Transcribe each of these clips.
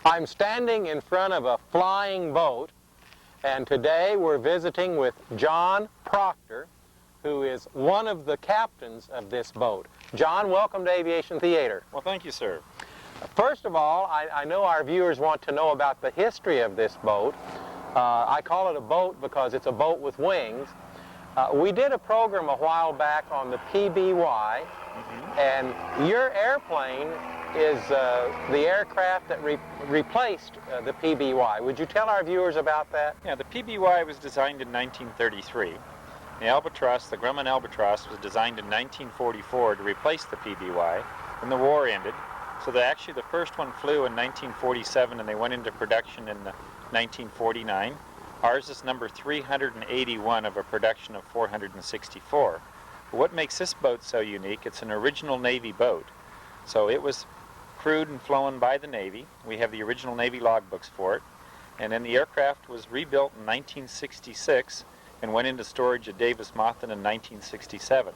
I'm standing in front of a flying boat, and today we're visiting with John Proctor, who is one of the captains of this boat. John, welcome to Aviation Theater. Well, thank you, sir. First of all, I know our viewers want to know about the history of this boat. I call it a boat because it's a boat with wings. We did a program a while back on the PBY, and your airplane is the aircraft that replaced the PBY. Would you tell our viewers about that? Yeah, the PBY was designed in 1933. The Albatross, the Grumman Albatross, was designed in 1944 to replace the PBY, and the war ended. So actually the first one flew in 1947, and they went into production in 1949. Ours is number 381 of a production of 464. But what makes this boat so unique, it's an original Navy boat. So it was crewed and flown by the Navy. We have the original Navy logbooks for it. And then the aircraft was rebuilt in 1966 and went into storage at Davis-Monthan in 1967.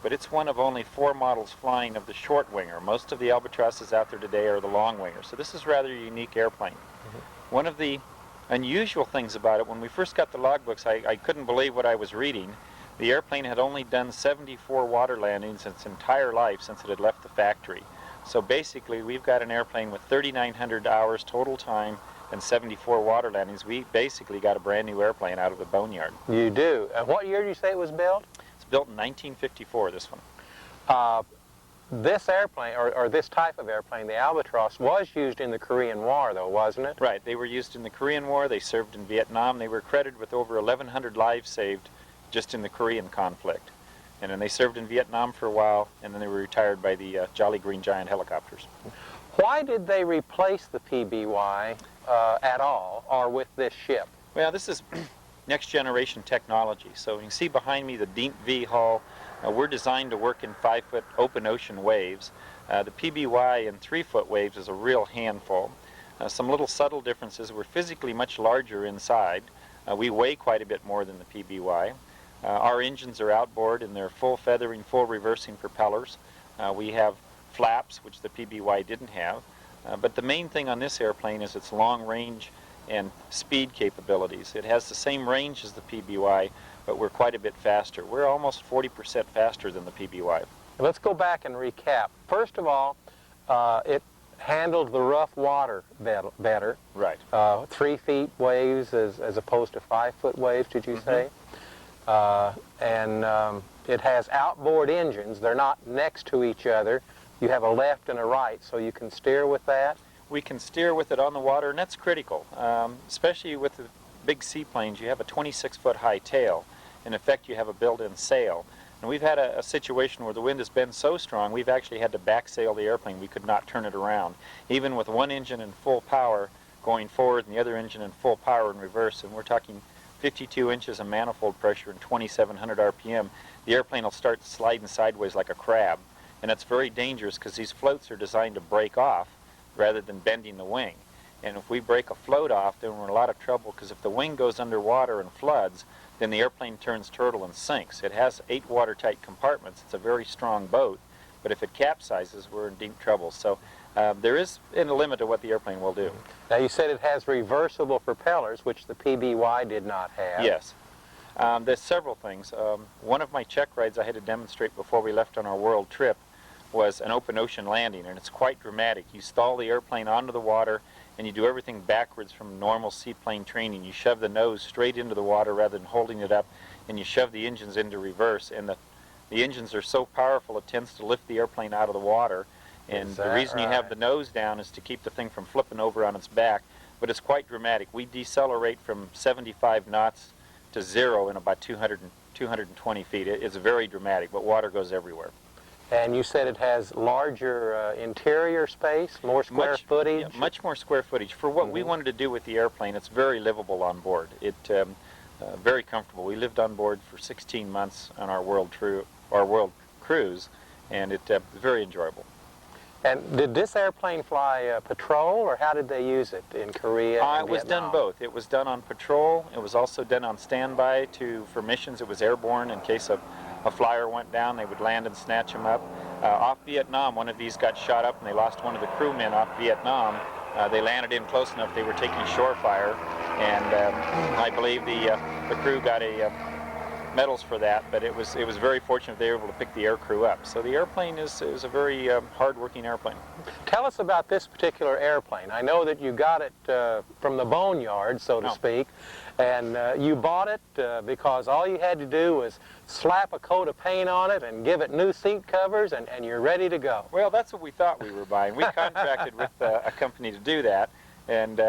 But it's one of only 4 models flying of the short winger. Most of the Albatrosses out there today are the long winger. So this is rather a unique airplane. One of the unusual things about it, when we first got the logbooks, I couldn't believe what I was reading. The airplane had only done 74 water landings its entire life since it had left the factory. So basically, we've got an airplane with 3,900 hours total time and 74 water landings. We basically got a brand new airplane out of the boneyard. You do. And what year did you say it was built? It's built in 1954, this one. This airplane, or this type of airplane, the Albatross, was used in the Korean War, though, wasn't it? Right. They were used in the Korean War. They served in Vietnam. They were credited with over 1,100 lives saved just in the Korean conflict. And then they served in Vietnam for a while, and then they were retired by the Jolly Green Giant helicopters. Why did they replace the PBY at all, or with this ship? Well, this is next generation technology. So you can see behind me the Deep V hull. We're designed to work in 5-foot open ocean waves. The PBY in 3-foot waves is a real handful. Some little subtle differences. We're physically much larger inside. We weigh quite a bit more than the PBY. Our engines are outboard, and they're full feathering, full reversing propellers. We have flaps, which the PBY didn't have. But the main thing on this airplane is its long range and speed capabilities. It has the same range as the PBY, but we're quite a bit faster. We're almost 40% faster than the PBY. Let's go back and recap. First of all, it handled the rough water better. Right. 3 feet waves as opposed to 5-foot waves, did you say? It has outboard engines. They're not next to each other. You have a left and a right, so you can steer with that. We can steer with it on the water, and that's critical. Especially with the big seaplanes, you have a 26-foot high tail. In effect, you have a built-in sail. And we've had a situation where the wind has been so strong, we've actually had to back sail the airplane. We could not turn it around. Even with one engine in full power going forward and the other engine in full power in reverse, and we're talking 52 inches of manifold pressure and 2,700 RPM, the airplane will start sliding sideways like a crab. And that's very dangerous because these floats are designed to break off rather than bending the wing. And if we break a float off, then we're in a lot of trouble, because if the wing goes underwater and floods, then the airplane turns turtle and sinks. It has 8 watertight compartments. It's a very strong boat, but if it capsizes, we're in deep trouble. So there is a limit to what the airplane will do. Now, you said it has reversible propellers, which the PBY did not have. Yes. There's several things. One of my check rides I had to demonstrate before we left on our world trip was an open ocean landing, and it's quite dramatic. You stall the airplane onto the water, and you do everything backwards from normal seaplane training. You shove the nose straight into the water rather than holding it up, and you shove the engines into reverse. And the engines are so powerful, it tends to lift the airplane out of the water. And the reason you have the nose down is to keep the thing from flipping over on its back. But it's quite dramatic. We decelerate from 75 knots to 0 in about 220 feet. It's very dramatic, but water goes everywhere. And you said it has larger interior space, more square footage? Yeah, much more square footage. For what we wanted to do with the airplane, it's very livable on board. Very comfortable. We lived on board for 16 months on our world cruise, and it's very enjoyable. And did this airplane fly patrol, or how did they use it in Korea and It was done both. It was done on patrol. It was also done on standby for missions. It was airborne in case a flyer went down. They would land and snatch him up. Off Vietnam, one of these got shot up, and they lost one of the crewmen off Vietnam. They landed in close enough, they were taking shore fire, and I believe the crew got a medals for that, but it was very fortunate they were able to pick the air crew up. So the airplane is a very hard-working airplane. Tell us about this particular airplane. I know that you got it from the boneyard, so to speak, and you bought it because all you had to do was slap a coat of paint on it and give it new seat covers, and you're ready to go. Well, that's what we thought we were buying. We contracted with a company to do that, and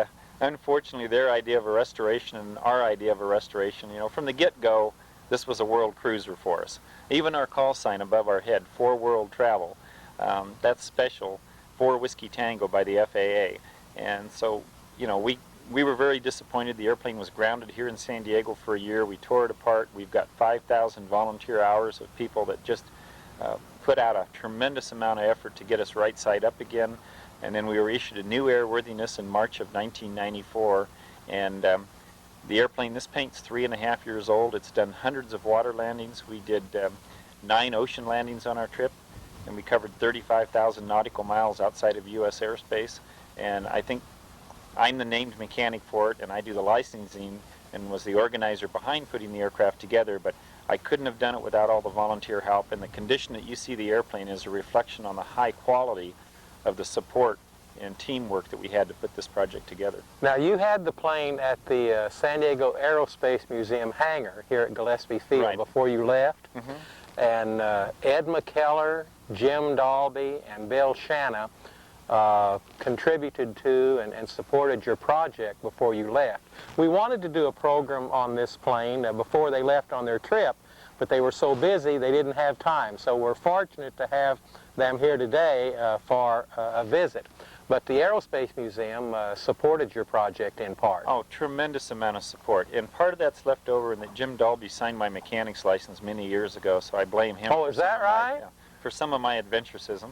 unfortunately their idea of a restoration and our idea of a restoration, you know, from the get-go, this was a world cruiser for us. Even our call sign above our head, For World Travel, that's special, for Whiskey Tango by the FAA. And so, you know, we were very disappointed. The airplane was grounded here in San Diego for a year. We tore it apart. We've got 5,000 volunteer hours of people that just put out a tremendous amount of effort to get us right side up again. And then we were issued a new airworthiness in March of 1994. And the airplane, this paint's 3.5 years old. It's done hundreds of water landings. We did 9 ocean landings on our trip, and we covered 35,000 nautical miles outside of U.S. airspace. And I think I'm the named mechanic for it, and I do the licensing and was the organizer behind putting the aircraft together, but I couldn't have done it without all the volunteer help. And the condition that you see the airplane is a reflection on the high quality of the support and teamwork that we had to put this project together. Now, you had the plane at the San Diego Aerospace Museum hangar here at Gillespie Field before you left. And Ed McKellar, Jim Dalby, and Bill Shanna contributed to and supported your project before you left. We wanted to do a program on this plane before they left on their trip, but they were so busy they didn't have time. So we're fortunate to have them here today for a visit. But the Aerospace Museum supported your project in part. Oh, tremendous amount of support. And part of that's left over in that Jim Dalby signed my mechanic's license many years ago, so I blame him. Oh, is that right? For some of my adventurism.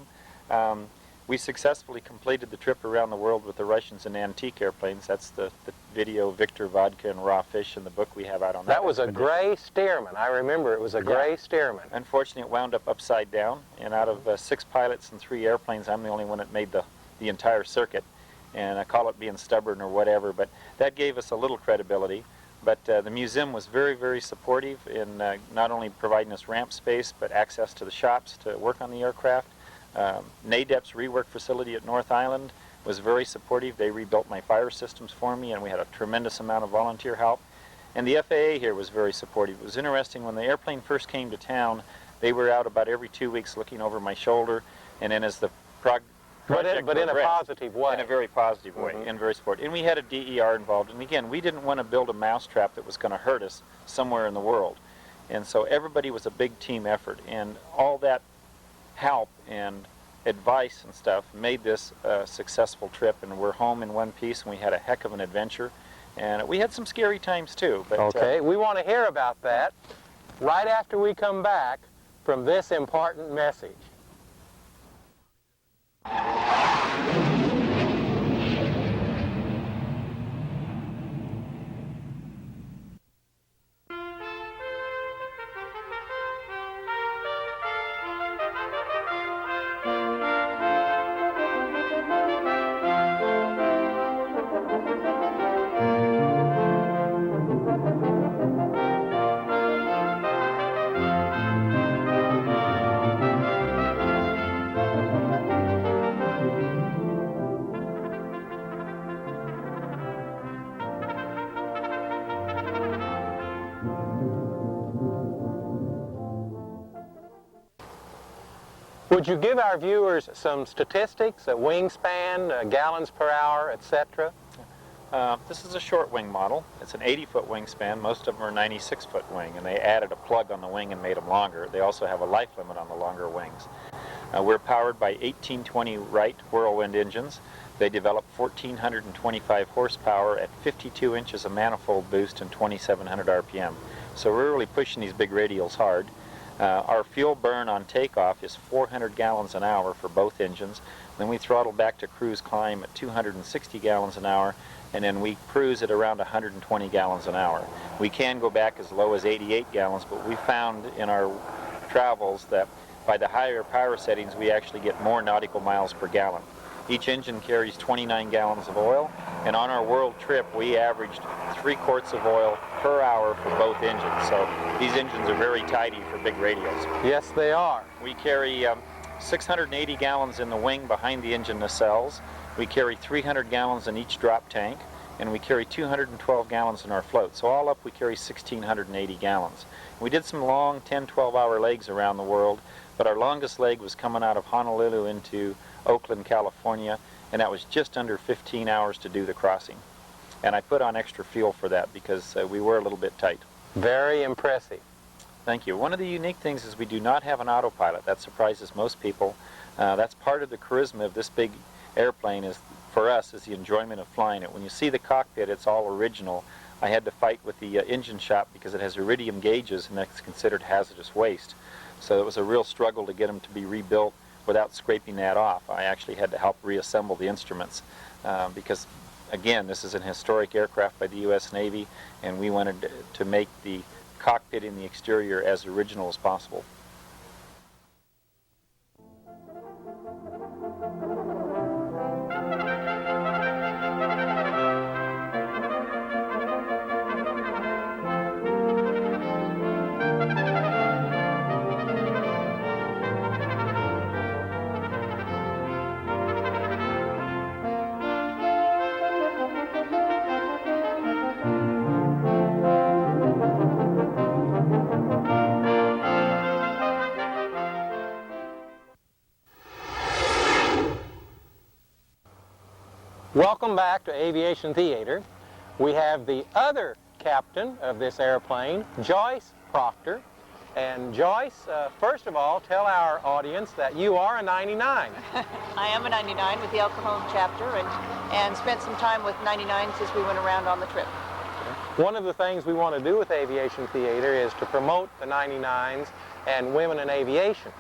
We successfully completed the trip around the world with the Russians in antique airplanes. That's the video Victor, Vodka, and Raw Fish in the book we have out on that. That was a gray Stearman. I remember it was a gray Stearman. Unfortunately, it wound up upside down, and out of 6 pilots and 3 airplanes, I'm the only one that made the entire circuit, and I call it being stubborn or whatever, but that gave us a little credibility. But the museum was very, very supportive in not only providing us ramp space, but access to the shops to work on the aircraft. NADEP's rework facility at North Island was very supportive. They rebuilt my fire systems for me, and we had a tremendous amount of volunteer help. And the FAA here was very supportive. It was interesting, when the airplane first came to town, they were out about every 2 weeks looking over my shoulder, and then as the project but in a positive way. In a very positive way, and very supportive. And we had a DER involved, and again, we didn't want to build a mousetrap that was going to hurt us somewhere in the world. And so everybody was a big team effort, and all that help and advice and stuff made this a successful trip, and we're home in one piece, and we had a heck of an adventure. And we had some scary times too. But, okay, we want to hear about that right after we come back from this important message. Would you give our viewers some statistics, a wingspan, gallons per hour, etc.? This is a short wing model. It's an 80-foot wingspan. Most of them are 96-foot wing, and they added a plug on the wing and made them longer. They also have a life limit on the longer wings. We're powered by 1820 Wright Whirlwind engines. They develop 1,425 horsepower at 52 inches of manifold boost and 2,700 RPM. So we're really pushing these big radials hard. Our fuel burn on takeoff is 400 gallons an hour for both engines. Then we throttle back to cruise climb at 260 gallons an hour, and then we cruise at around 120 gallons an hour. We can go back as low as 88 gallons, but we found in our travels that by the higher power settings we actually get more nautical miles per gallon. Each engine carries 29 gallons of oil, and on our world trip we averaged 3 quarts of oil per hour for both engines. So these engines are very tidy for big radios. Yes, they are. We carry 680 gallons in the wing behind the engine nacelles. We carry 300 gallons in each drop tank, and we carry 212 gallons in our float. So all up we carry 1,680 gallons. We did some long 10-12 hour legs around the world, but our longest leg was coming out of Honolulu into Oakland, California, and that was just under 15 hours to do the crossing. And I put on extra fuel for that because we were a little bit tight. Very impressive. Thank you. One of the unique things is we do not have an autopilot. That surprises most people. That's part of the charisma of this big airplane is, for us, is the enjoyment of flying it. When you see the cockpit, it's all original. I had to fight with the engine shop because it has iridium gauges and that's considered hazardous waste. So it was a real struggle to get them to be rebuilt without scraping that off. I actually had to help reassemble the instruments because, again, this is an historic aircraft by the U.S. Navy, and we wanted to make the cockpit in the exterior as original as possible. Welcome back to Aviation Theater. We have the other captain of this airplane, Joyce Proctor. And Joyce, first of all, tell our audience that you are a 99. I am a 99 with the El Cajon chapter and spent some time with 99s as we went around on the trip. One of the things we want to do with Aviation Theater is to promote the 99s and women in aviation.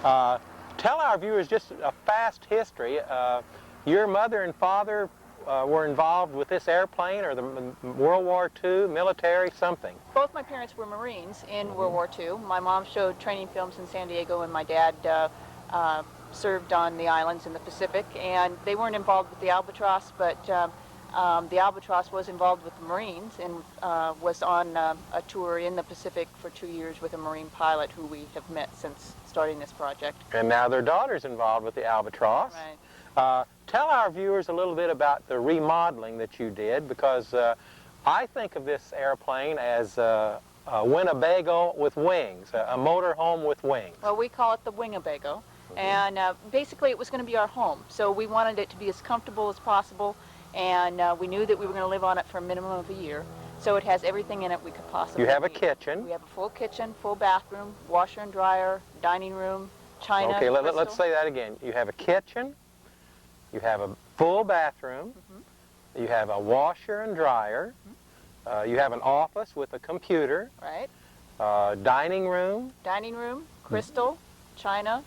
Tell our viewers just a fast history. Your mother and father were involved with this airplane, or the World War II, military, something? Both my parents were Marines in World War II. My mom showed training films in San Diego, and my dad served on the islands in the Pacific. And they weren't involved with the Albatross, but the Albatross was involved with the Marines and was on a tour in the Pacific for 2 years with a Marine pilot who we have met since starting this project. And now their daughter's involved with the Albatross. Right. Tell our viewers a little bit about the remodeling that you did, because I think of this airplane as a Winnebago with wings, a motor home with wings. Well, we call it the Winnebago, and basically it was going to be our home. So we wanted it to be as comfortable as possible, and we knew that we were going to live on it for a minimum of a year. So it has everything in it we could possibly You have a need. kitchen. We have a full kitchen, full bathroom, washer and dryer, dining room, china. Okay, let's crystal. say that again. You have a kitchen, you have a full bathroom, you have a washer and dryer, you have an office with a computer, Right. Dining room, Crystal, china,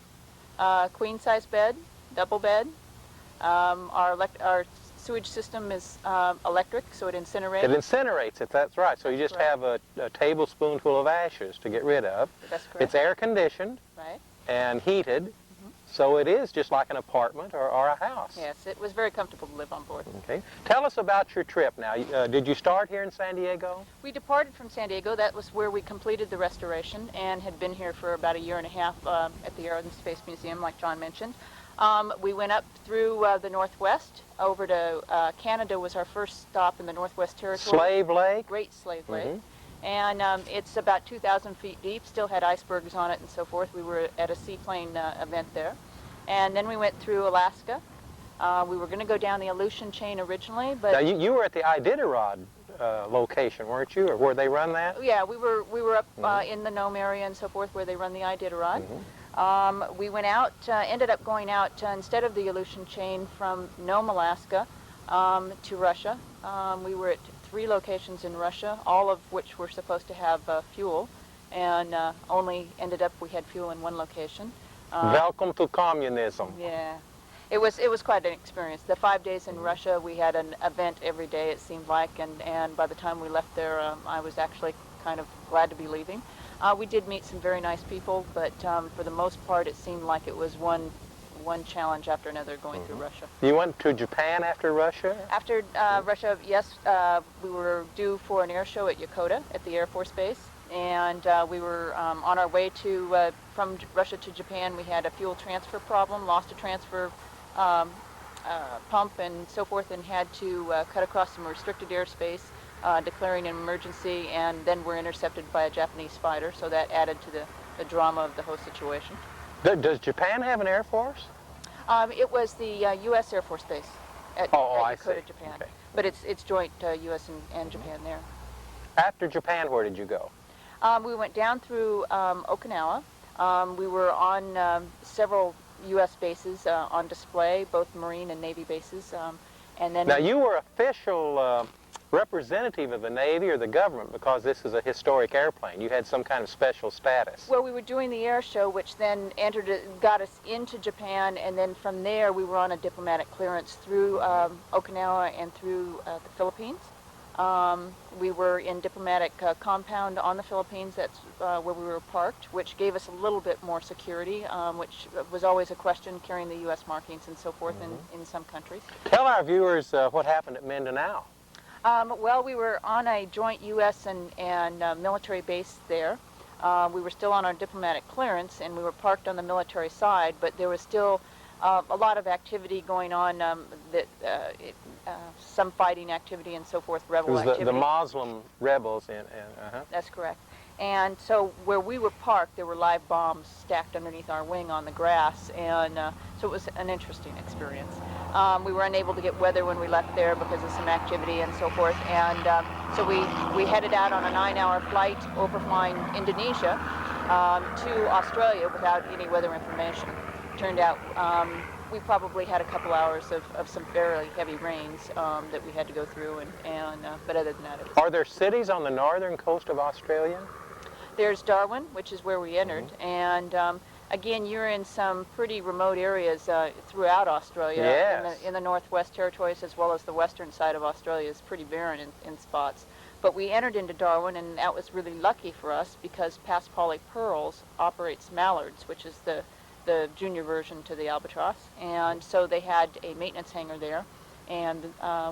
queen-size bed, double bed. Our sewage system is electric, so it incinerates. It incinerates it, that's right. So you just have a tablespoonful of ashes to get rid of. That's correct. It's air conditioned Right. and heated, so it is just like an apartment or a house. Yes, it was very comfortable to live on board. Okay. Tell us about your trip now. Did you start here in San Diego? We departed from San Diego. That was where we completed the restoration and had been here for about a year and a half at the Air and Space Museum, like John mentioned. We went up through the Northwest over to Canada. Was our first stop in the Northwest Territory. Slave Lake? Great Slave Lake. And it's about 2,000 feet deep, still had icebergs on it and so forth. We were at a seaplane event there. And then we went through Alaska. We were going to go down the Aleutian chain originally, but... Now, you were at the Iditarod location, weren't you, or where they run that? Yeah, we were up in the Nome area and so forth where they run the Iditarod. We went out, ended up going out instead of the Aleutian chain from Nome, Alaska to Russia. We were at 3 locations in Russia, all of which were supposed to have fuel, and only ended up we had fuel in 1 location. Welcome to communism. Yeah. It was quite an experience. The 5 days in Russia, we had an event every day, it seemed like, and by the time we left there, I was actually kind of glad to be leaving. We did meet some very nice people, but for the most part, it seemed like it was one one challenge after another going through Russia. You went to Japan after Russia? After Russia, yes, we were due for an air show at Yokota at the Air Force Base, and we were on our way to from Russia to Japan. We had a fuel transfer problem, lost a transfer pump and so forth, and had to cut across some restricted airspace, declaring an emergency, and then were intercepted by a Japanese fighter, so that added to the drama of the whole situation. Does Japan have an Air Force? It was the U.S. Air Force Base at I Yokota, see. Japan. Okay. But it's joint U.S. and Japan there. After Japan, where did you go? We went down through Okinawa. We were on several U.S. bases on display, both Marine and Navy bases. And then Now, you were official representative of the Navy or the government because this is a historic airplane. You had some kind of special status. Well, we were doing the air show, which then got us into Japan, and then from there we were on a diplomatic clearance through Okinawa and through the Philippines. We were in diplomatic compound on the Philippines. That's where we were parked, which gave us a little bit more security, which was always a question, carrying the U.S. markings and so forth in some countries. Tell our viewers what happened at Mindanao. Well, we were on a joint U.S. and military base there. We were still on our diplomatic clearance, and we were parked on the military side, but there was still a lot of activity going on, some fighting activity and so forth, rebel It was activity. the Muslim rebels. That's correct. And so where we were parked, there were live bombs stacked underneath our wing on the grass, and so it was an interesting experience. We were unable to get weather when we left there because of some activity and so forth, and so we headed out on a 9-hour flight overflying Indonesia to Australia without any weather information. Turned out we probably had a couple hours of some fairly heavy rains that we had to go through, but other than that, it was... Are there cities on the northern coast of Australia? There's Darwin, which is where we entered, and again, you're in some pretty remote areas throughout Australia. Yes. In the Northwest Territories, as well as the western side of Australia is pretty barren in spots. But we entered into Darwin, and that was really lucky for us because Passpally Pearls operates Mallards, which is the junior version to the Albatross, and so they had a maintenance hangar there, and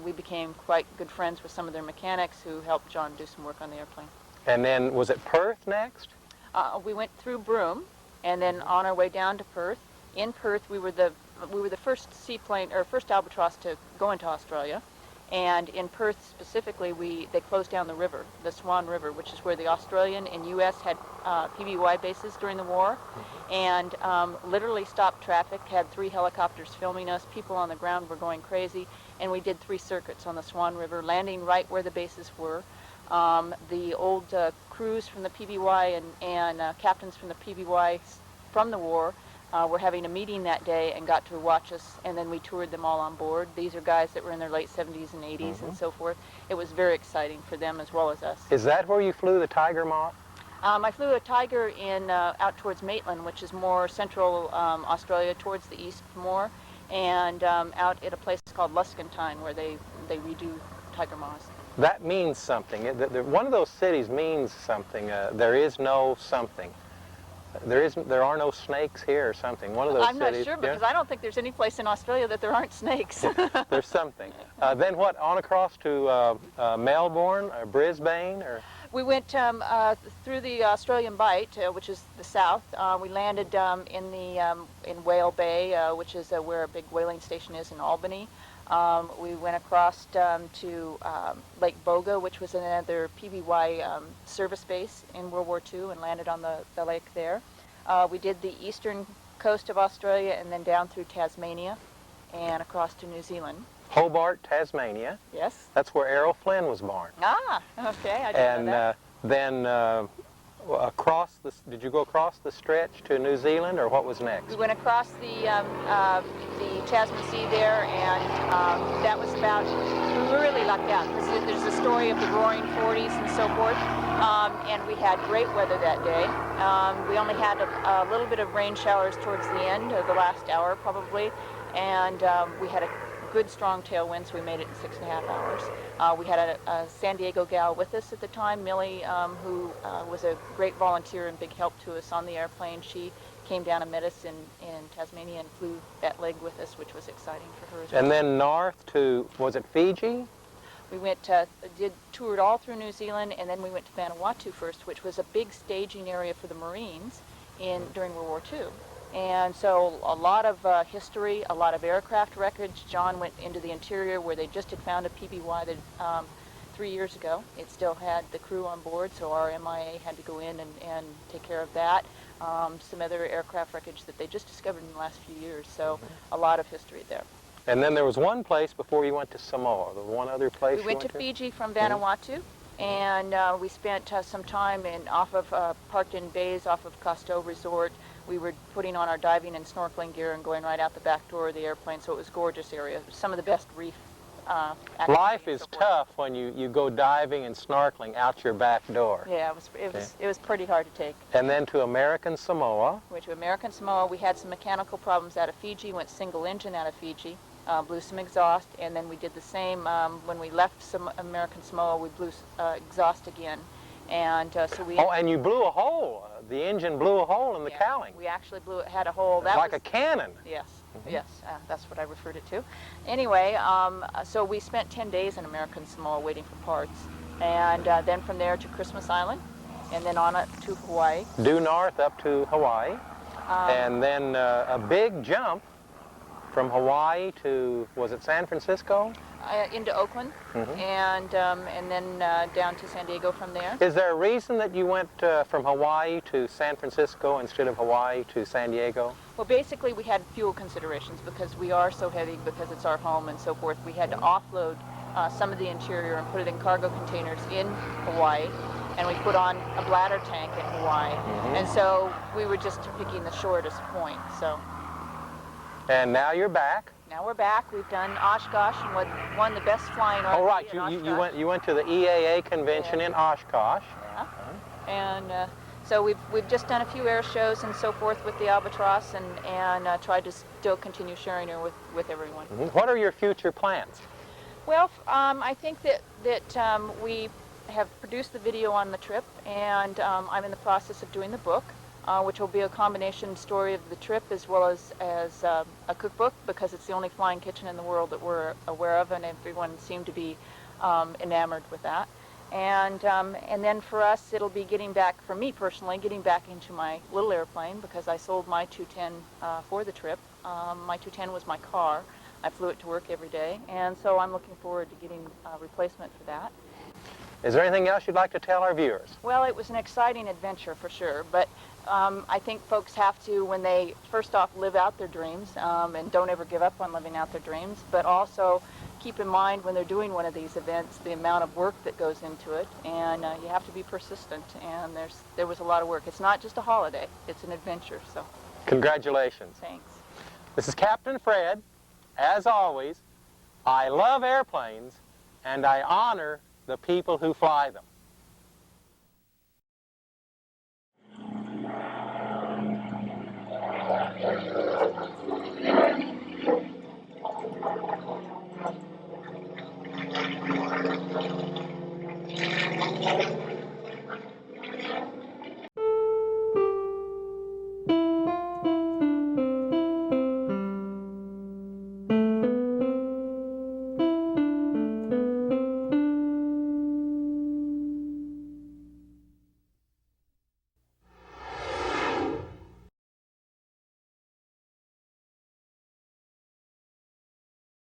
we became quite good friends with some of their mechanics who helped John do some work on the airplane. And then, was it Perth next? We went through Broome, and then on our way down to Perth. In Perth, we were the first seaplane or first Albatross to go into Australia, and in Perth specifically, they closed down the river, the Swan River, which is where the Australian and U.S. had PBY bases during the war, and literally stopped traffic. Had 3 helicopters filming us. People on the ground were going crazy, and we did 3 circuits on the Swan River, landing right where the bases were. The old crews from the PBY and captains from the PBY from the war were having a meeting that day and got to watch us, and then we toured them all on board. These are guys that were in their late 70s and 80s and so forth. It was very exciting for them as well as us. Is that where you flew the Tiger Moth? I flew a Tiger out towards Maitland, which is more central Australia, towards the east more, and out at a place called Luscantine where they redo Tiger Moths. That means something. One of those cities means something. There is no something. There are no snakes here or something. One of those I'm not cities, sure because I don't think there's any place in Australia that there aren't snakes. There's something. Then what, on across to Melbourne or Brisbane? Or? We went through the Australian Bight, which is the south. We landed in Whale Bay, which is where a big whaling station is in Albany. We went across to Lake Boga, which was another PBY service base in World War II, and landed on the lake there. We did the eastern coast of Australia and then down through Tasmania and across to New Zealand. Hobart, Tasmania. Yes. That's where Errol Flynn was born. Ah, okay, I didn't know that. Then did you go across the stretch to New Zealand, or what was next? We went across the Tasman Sea there, and that was about, we were really lucked out because there's a story of the roaring 40s and so forth, and we had great weather that day. We only had a little bit of rain showers towards the end of the last hour probably, and we had a good strong tailwind, so we made it in 6.5 hours. We had a San Diego gal with us at the time, Millie, who was a great volunteer and big help to us on the airplane. She came down and met us in Tasmania and flew that leg with us, which was exciting for her as well. And then north to, was it Fiji? We went, toured all through New Zealand, and then we went to Vanuatu first, which was a big staging area for the Marines during World War II. And so a lot of history, a lot of aircraft wreckage. John went into the interior where they just had found a PBY that 3 years ago. It still had the crew on board, so our MIA had to go in and take care of that. Some other aircraft wreckage that they just discovered in the last few years, so a lot of history there. And then there was one place before you went to Samoa. The one other place We you went to to Fiji from Vanuatu, and we spent some time parked in bays off of Costeau Resort. We were putting on our diving and snorkeling gear and going right out the back door of the airplane, so it was a gorgeous area. Some of the best reef activity Life and is so forth. tough when you go diving and snorkeling out your back door. Yeah, it was pretty hard to take. And then to American Samoa. Went to American Samoa. We had some mechanical problems out of Fiji. Went single engine out of Fiji. Blew some exhaust, and then we did the same when we left American Samoa. We blew exhaust again, and so we. Oh, and you blew a hole. The engine blew a hole in the yeah, cowling. we actually had a hole. That like was, a cannon. Yes, yes, that's what I referred it to. Anyway, so we spent 10 days in American Samoa waiting for parts, and then from there to Christmas Island, and then on up to Hawaii. Due north up to Hawaii, and then a big jump from Hawaii to, was it San Francisco? Into Oakland, and then down to San Diego from there. Is there a reason that you went from Hawaii to San Francisco instead of Hawaii to San Diego? Well, basically we had fuel considerations because we are so heavy, because it's our home and so forth. We had to offload some of the interior and put it in cargo containers in Hawaii, and we put on a bladder tank in Hawaii, and so we were just picking the shortest point. So. And now you're back. Now we're back. We've done Oshkosh and won the best flying RV. Oh, right. at You went to the EAA convention in Oshkosh. Yeah. And so we've just done a few air shows and so forth with the Albatross, and tried to still continue sharing her with everyone. What are your future plans? Well, I think that we have produced the video on the trip, and I'm in the process of doing the book, which will be a combination story of the trip as well as a cookbook, because it's the only flying kitchen in the world that we're aware of, and everyone seemed to be enamored with that. And then for us, it'll be for me personally, getting back into my little airplane, because I sold my 210 for the trip. My 210 was my car. I flew it to work every day, and so I'm looking forward to getting a replacement for that. Is there anything else you'd like to tell our viewers? Well, it was an exciting adventure for sure, but I think folks have to, when they first off live out their dreams, and don't ever give up on living out their dreams, but also keep in mind when they're doing one of these events the amount of work that goes into it, and you have to be persistent, and there was a lot of work. It's not just a holiday, it's an adventure. So Congratulations. thanks. This is Captain Fred. As always, I love airplanes, and I honor the people who fly them.